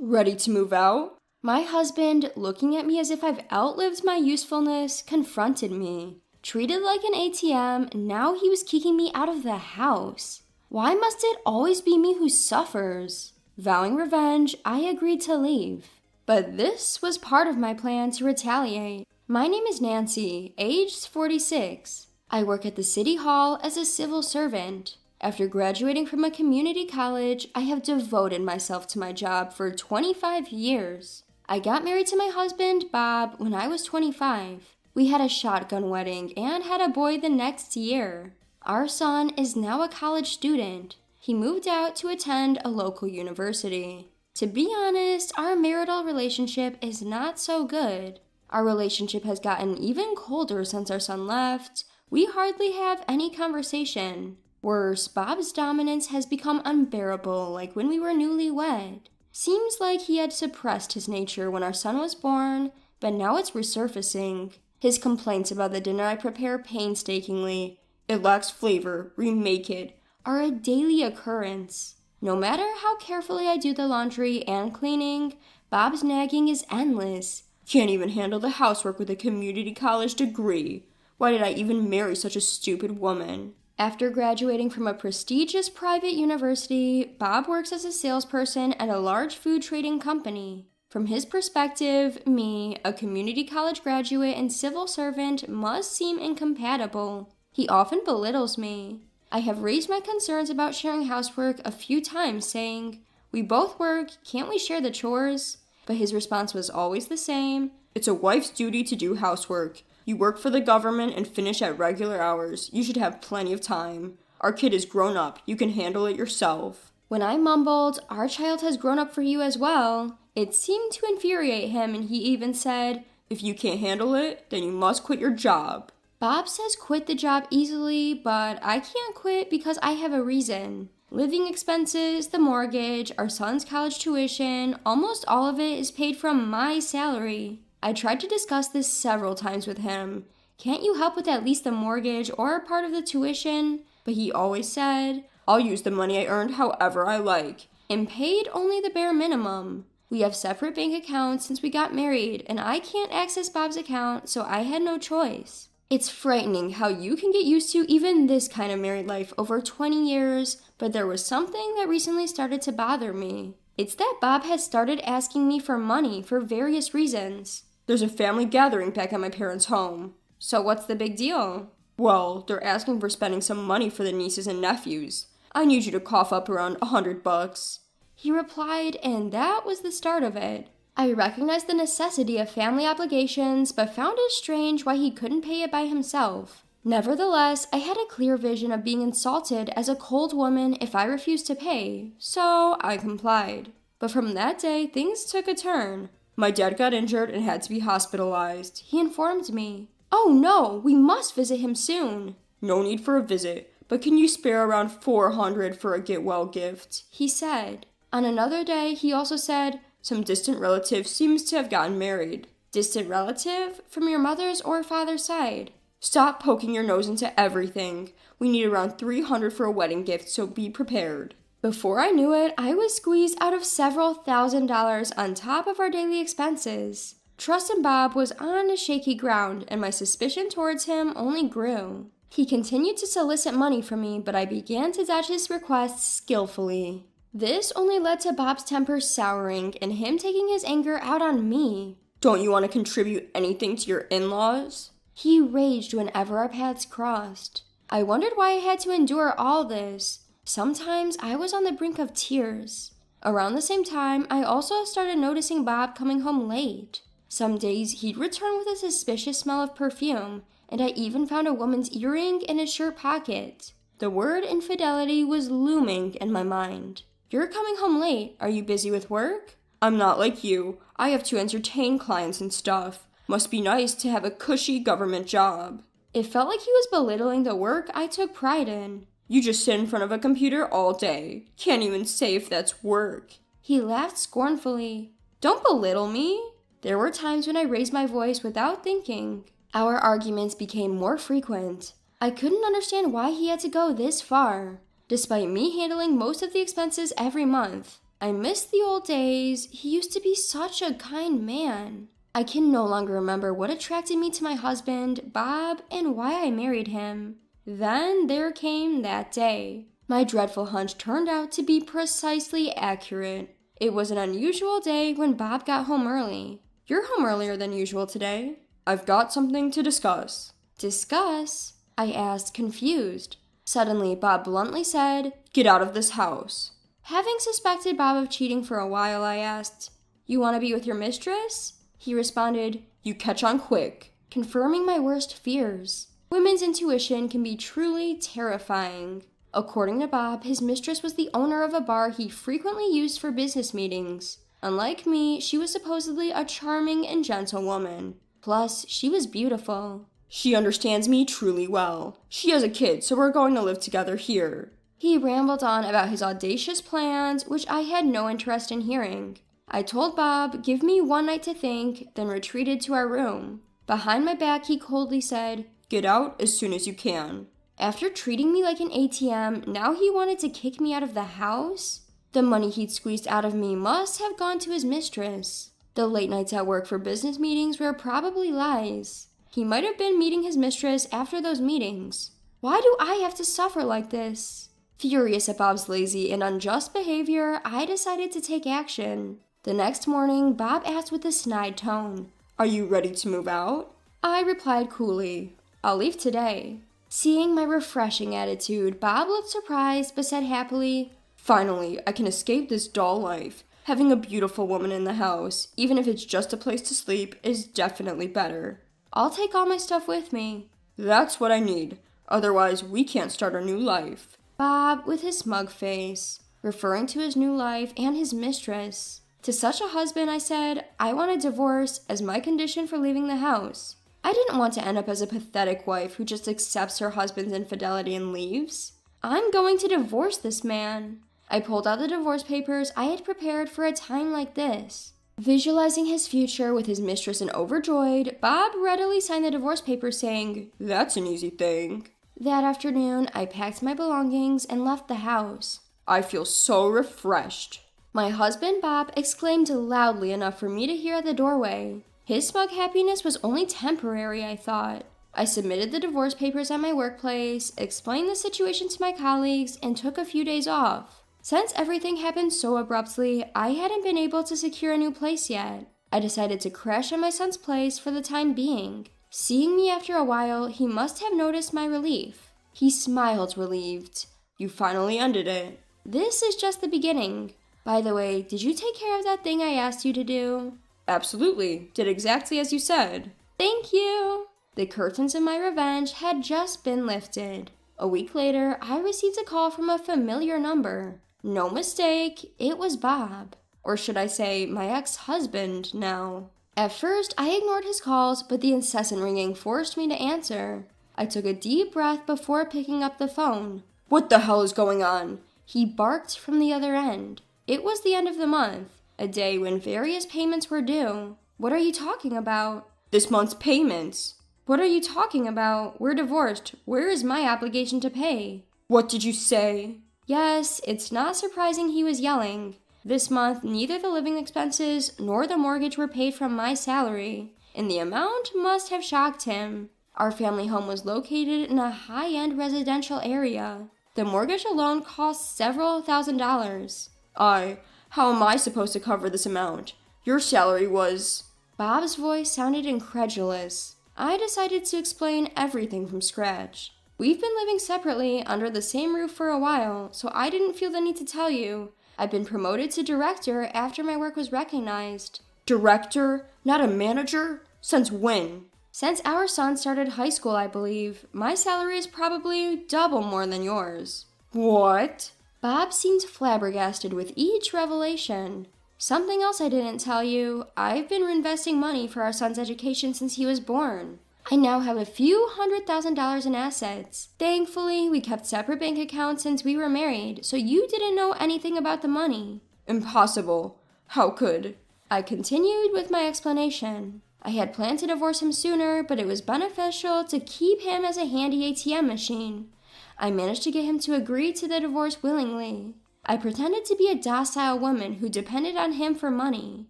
Ready to move out? My husband, looking at me as if I've outlived my usefulness, confronted me. Treated like an ATM, now he was kicking me out of the house. Why must it always be me who suffers? Vowing revenge, I agreed to leave. But this was part of my plan to retaliate. My name is Nancy, aged 46. I work at the City Hall as a civil servant. After graduating from a community college, I have devoted myself to my job for 25 years. I got married to my husband, Bob, when I was 25. We had a shotgun wedding and had a boy the next year. Our son is now a college student. He moved out to attend a local university. To be honest, our marital relationship is not so good. Our relationship has gotten even colder since our son left. We hardly have any conversation. Worse, Bob's dominance has become unbearable like when we were newlywed. Seems like he had suppressed his nature when our son was born, but now it's resurfacing. His complaints about the dinner I prepare painstakingly, "It lacks flavor, remake it," are a daily occurrence. No matter how carefully I do the laundry and cleaning, Bob's nagging is endless. "Can't even handle the housework with a community college degree. Why did I even marry such a stupid woman?" After graduating from a prestigious private university, Bob works as a salesperson at a large food trading company. From his perspective, me, a community college graduate and civil servant, must seem incompatible. He often belittles me. I have raised my concerns about sharing housework a few times, saying, "We both work, can't we share the chores?" But his response was always the same: "It's a wife's duty to do housework. You work for the government and finish at regular hours. You should have plenty of time. Our kid is grown up. You can handle it yourself." When I mumbled, "Our child has grown up for you as well," it seemed to infuriate him, and he even said, "If you can't handle it, then you must quit your job." Bob says quit the job easily, but I can't quit because I have a reason. Living expenses, the mortgage, our son's college tuition, almost all of it is paid from my salary. I tried to discuss this several times with him. "Can't you help with at least the mortgage or part of the tuition?" But he always said, "I'll use the money I earned however I like," and paid only the bare minimum. We have separate bank accounts since we got married, and I can't access Bob's account, so I had no choice. It's frightening how you can get used to even this kind of married life over 20 years, but there was something that recently started to bother me. It's that Bob has started asking me for money for various reasons. "There's a family gathering back at my parents' home." "So what's the big deal?" "Well, they're asking for spending some money for the nieces and nephews. I need you to cough up around $100. He replied, and that was the start of it. I recognized the necessity of family obligations, but found it strange why he couldn't pay it by himself. Nevertheless, I had a clear vision of being insulted as a cold woman if I refused to pay, so I complied. But from that day, things took a turn. "My dad got injured and had to be hospitalized," he informed me. "Oh no, we must visit him soon." "No need for a visit, but can you spare around $400 for a get-well gift?" he said. On another day, he also said, "Some distant relative seems to have gotten married." "Distant relative? From your mother's or father's side?" "Stop poking your nose into everything. We need around $300 for a wedding gift, so be prepared." Before I knew it, I was squeezed out of several $1,000s on top of our daily expenses. Trust in Bob was on a shaky ground, and my suspicion towards him only grew. He continued to solicit money from me, but I began to dodge his requests skillfully. This only led to Bob's temper souring and him taking his anger out on me. "Don't you want to contribute anything to your in-laws?" He raged whenever our paths crossed. I wondered why I had to endure all this. Sometimes I was on the brink of tears. Around the same time, I also started noticing Bob coming home late. Some days he'd return with a suspicious smell of perfume, and I even found a woman's earring in his shirt pocket. The word infidelity was looming in my mind. "You're coming home late. Are you busy with work?" "I'm not like you. I have to entertain clients and stuff. Must be nice to have a cushy government job." It felt like he was belittling the work I took pride in. "You just sit in front of a computer all day. Can't even say if that's work." He laughed scornfully. "Don't belittle me." There were times when I raised my voice without thinking. Our arguments became more frequent. I couldn't understand why he had to go this far. Despite me handling most of the expenses every month, I miss the old days. He used to be such a kind man. I can no longer remember what attracted me to my husband, Bob, and why I married him. Then there came that day. My dreadful hunch turned out to be precisely accurate. It was an unusual day when Bob got home early. You're home earlier than usual today. I've got something to discuss. Discuss? I asked, confused. Suddenly, Bob bluntly said, "Get out of this house." Having suspected Bob of cheating for a while, I asked, "You want to be with your mistress?" He responded, "You catch on quick," confirming my worst fears. Women's intuition can be truly terrifying. According to Bob, his mistress was the owner of a bar he frequently used for business meetings. Unlike me, she was supposedly a charming and gentle woman. Plus, she was beautiful. "She understands me truly well. She has a kid, so we're going to live together here." He rambled on about his audacious plans, which I had no interest in hearing. I told Bob, "Give me one night to think," then retreated to our room. Behind my back, he coldly said, "Get out as soon as you can." After treating me like an ATM, now he wanted to kick me out of the house? The money he'd squeezed out of me must have gone to his mistress. The late nights at work for business meetings were probably lies. He might have been meeting his mistress after those meetings. Why do I have to suffer like this? Furious at Bob's lazy and unjust behavior, I decided to take action. The next morning, Bob asked with a snide tone, "Are you ready to move out?" I replied coolly, "I'll leave today." Seeing my refreshing attitude, Bob looked surprised but said happily, "Finally, I can escape this dull life. Having a beautiful woman in the house, even if it's just a place to sleep, is definitely better. I'll take all my stuff with me." "That's what I need. Otherwise, we can't start a new life." Bob, with his smug face, referring to his new life and his mistress. To such a husband, I said, "I want a divorce as my condition for leaving the house." I didn't want to end up as a pathetic wife who just accepts her husband's infidelity and leaves. I'm going to divorce this man. I pulled out the divorce papers I had prepared for a time like this. Visualizing his future with his mistress and overjoyed, Bob readily signed the divorce papers saying, "That's an easy thing." That afternoon, I packed my belongings and left the house. I feel so refreshed. My husband, Bob, exclaimed loudly enough for me to hear at the doorway. His smug happiness was only temporary, I thought. I submitted the divorce papers at my workplace, explained the situation to my colleagues, and took a few days off. Since everything happened so abruptly, I hadn't been able to secure a new place yet. I decided to crash at my son's place for the time being. Seeing me after a while, he must have noticed my relief. He smiled relieved. "You finally ended it." This is just the beginning. By the way, did you take care of that thing I asked you to do? Absolutely. Did exactly as you said. Thank you. The curtains of my revenge had just been lifted. A week later, I received a call from a familiar number. No mistake, it was Bob. Or should I say, my ex-husband now. At first, I ignored his calls, but the incessant ringing forced me to answer. I took a deep breath before picking up the phone. "What the hell is going on?" He barked from the other end. It was the end of the month, a day when various payments were due. "What are you talking about?" "This month's payments." "What are you talking about? We're divorced. Where is my obligation to pay?" "What did you say?" Yes, it's not surprising he was yelling. This month, neither the living expenses nor the mortgage were paid from my salary, and the amount must have shocked him. Our family home was located in a high-end residential area. The mortgage alone cost several $1,000s. How am I supposed to cover this amount? Your salary was..." Bob's voice sounded incredulous. I decided to explain everything from scratch. We've been living separately under the same roof for a while, so I didn't feel the need to tell you. I've been promoted to director after my work was recognized. Director? Not a manager? Since when? Since our son started high school, I believe. My salary is probably double more than yours. What? Bob seemed flabbergasted with each revelation. Something else I didn't tell you, I've been reinvesting money for our son's education since he was born. I now have a few $100,000 in assets. Thankfully, we kept separate bank accounts since we were married, so you didn't know anything about the money. Impossible. How could? I continued with my explanation. I had planned to divorce him sooner, but it was beneficial to keep him as a handy ATM machine. I managed to get him to agree to the divorce willingly. I pretended to be a docile woman who depended on him for money.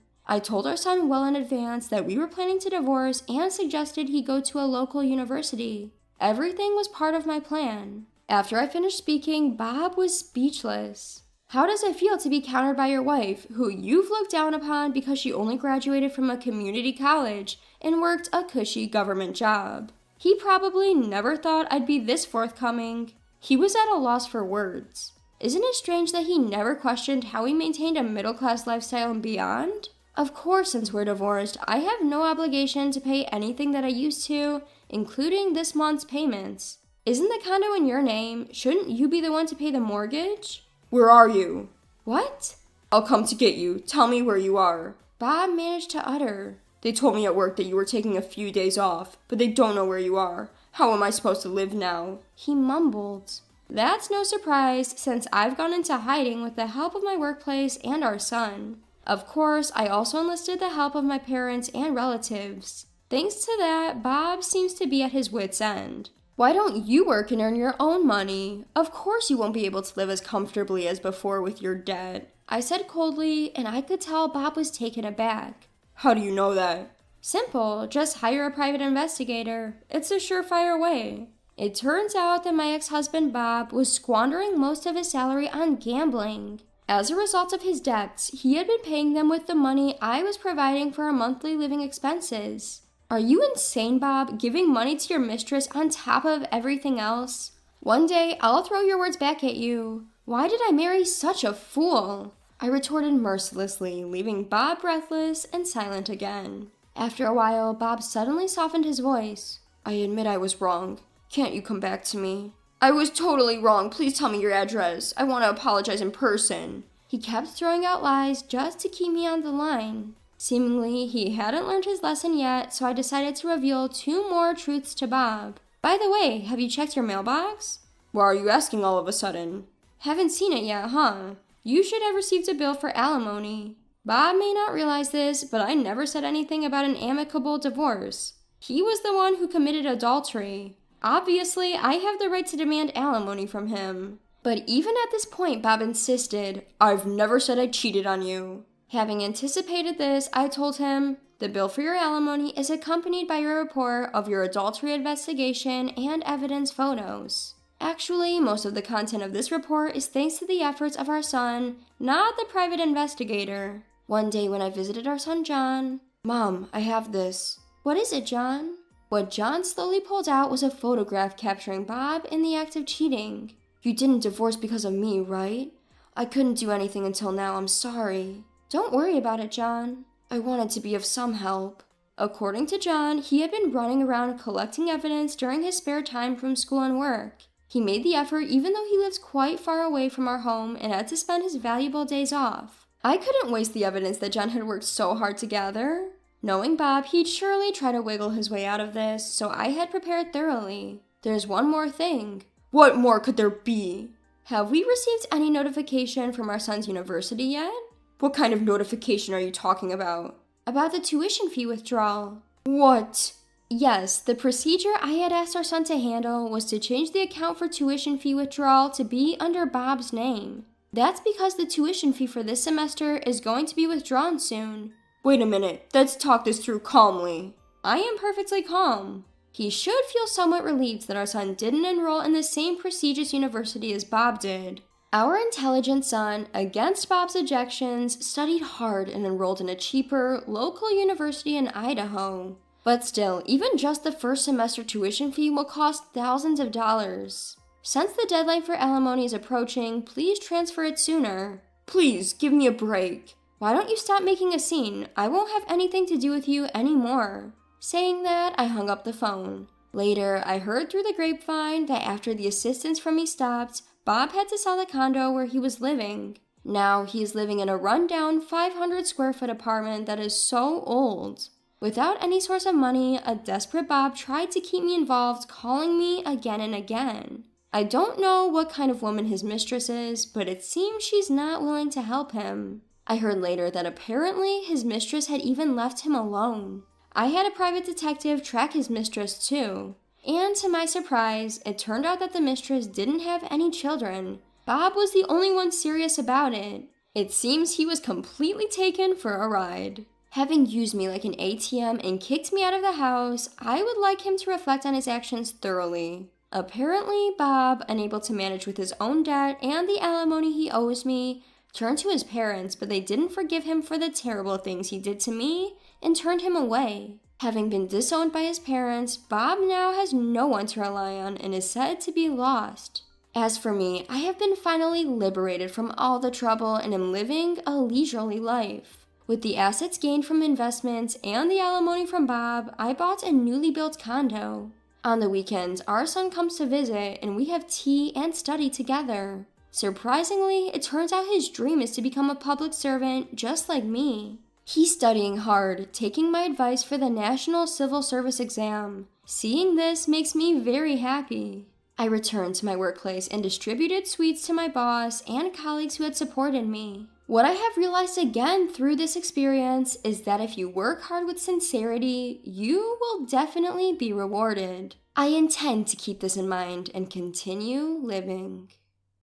I told our son well in advance that we were planning to divorce and suggested he go to a local university. Everything was part of my plan. After I finished speaking, Bob was speechless. How does it feel to be countered by your wife, who you've looked down upon because she only graduated from a community college and worked a cushy government job? He probably never thought I'd be this forthcoming. He was at a loss for words. Isn't it strange that he never questioned how we maintained a middle-class lifestyle and beyond? Of course, since we're divorced, I have no obligation to pay anything that I used to, including this month's payments. Isn't the condo in your name? Shouldn't you be the one to pay the mortgage? Where are you? What? I'll come to get you. Tell me where you are. Bob managed to utter. They told me at work that you were taking a few days off, but they don't know where you are. How am I supposed to live now? He mumbled. That's no surprise, since I've gone into hiding with the help of my workplace and our son. Of course, I also enlisted the help of my parents and relatives. Thanks to that, Bob seems to be at his wit's end. Why don't you work and earn your own money? Of course you won't be able to live as comfortably as before with your debt, I said coldly, and I could tell Bob was taken aback. How do you know that? Simple, just hire a private investigator. It's a surefire way. It turns out that my ex-husband Bob was squandering most of his salary on gambling. As a result of his debts, he had been paying them with the money I was providing for our monthly living expenses. Are you insane, Bob, giving money to your mistress on top of everything else? One day, I'll throw your words back at you. Why did I marry such a fool? I retorted mercilessly, leaving Bob breathless and silent again. After a while, Bob suddenly softened his voice. I admit I was wrong. Can't you come back to me? I was totally wrong. Please tell me your address. I want to apologize in person. He kept throwing out lies just to keep me on the line. Seemingly, he hadn't learned his lesson yet, so I decided to reveal 2 more truths to Bob. By the way, have you checked your mailbox? Why are you asking all of a sudden? Haven't seen it yet, huh? You should have received a bill for alimony. Bob may not realize this, but I never said anything about an amicable divorce. He was the one who committed adultery. Obviously, I have the right to demand alimony from him. But even at this point, Bob insisted, I've never said I cheated on you. Having anticipated this, I told him, the bill for your alimony is accompanied by a report of your adultery investigation and evidence photos. Actually, most of the content of this report is thanks to the efforts of our son, not the private investigator. One day when I visited our son John, Mom, I have this. What is it, John? What John slowly pulled out was a photograph capturing Bob in the act of cheating. You didn't divorce because of me, right? I couldn't do anything until now, I'm sorry. Don't worry about it, John. I wanted to be of some help. According to John, he had been running around collecting evidence during his spare time from school and work. He made the effort even though he lives quite far away from our home and had to spend his valuable days off. I couldn't waste the evidence that John had worked so hard to gather. Knowing Bob, he'd surely try to wiggle his way out of this, so I had prepared thoroughly. There's one more thing. What more could there be? Have we received any notification from our son's university yet? What kind of notification are you talking about? About the tuition fee withdrawal. What? Yes, the procedure I had asked our son to handle was to change the account for tuition fee withdrawal to be under Bob's name. That's because the tuition fee for this semester is going to be withdrawn soon. Wait a minute, let's talk this through calmly. I am perfectly calm. He should feel somewhat relieved that our son didn't enroll in the same prestigious university as Bob did. Our intelligent son, against Bob's objections, studied hard and enrolled in a cheaper, local university in Idaho. But still, even just the first semester tuition fee will cost thousands of dollars. Since the deadline for alimony is approaching, please transfer it sooner. Please, give me a break. Why don't you stop making a scene? I won't have anything to do with you anymore. Saying that, I hung up the phone. Later, I heard through the grapevine that after the assistance from me stopped, Bob had to sell the condo where he was living. Now he is living in a rundown 500 square foot apartment that is so old. Without any source of money, a desperate Bob tried to keep me involved, calling me again and again. I don't know what kind of woman his mistress is, but it seems she's not willing to help him. I heard later that apparently his mistress had even left him alone. I had a private detective track his mistress too. And to my surprise, it turned out that the mistress didn't have any children. Bob was the only one serious about it. It seems he was completely taken for a ride. Having used me like an ATM and kicked me out of the house, I would like him to reflect on his actions thoroughly. Apparently, Bob, unable to manage with his own debt and the alimony he owes me, turned to his parents, but they didn't forgive him for the terrible things he did to me and turned him away. Having been disowned by his parents, Bob now has no one to rely on and is said to be lost. As for me, I have been finally liberated from all the trouble and am living a leisurely life. With the assets gained from investments and the alimony from Bob, I bought a newly built condo. On the weekends, our son comes to visit and we have tea and study together. Surprisingly, it turns out his dream is to become a public servant just like me. He's studying hard, taking my advice for the National Civil Service exam. Seeing this makes me very happy. I returned to my workplace and distributed sweets to my boss and colleagues who had supported me. What I have realized again through this experience is that if you work hard with sincerity, you will definitely be rewarded. I intend to keep this in mind and continue living.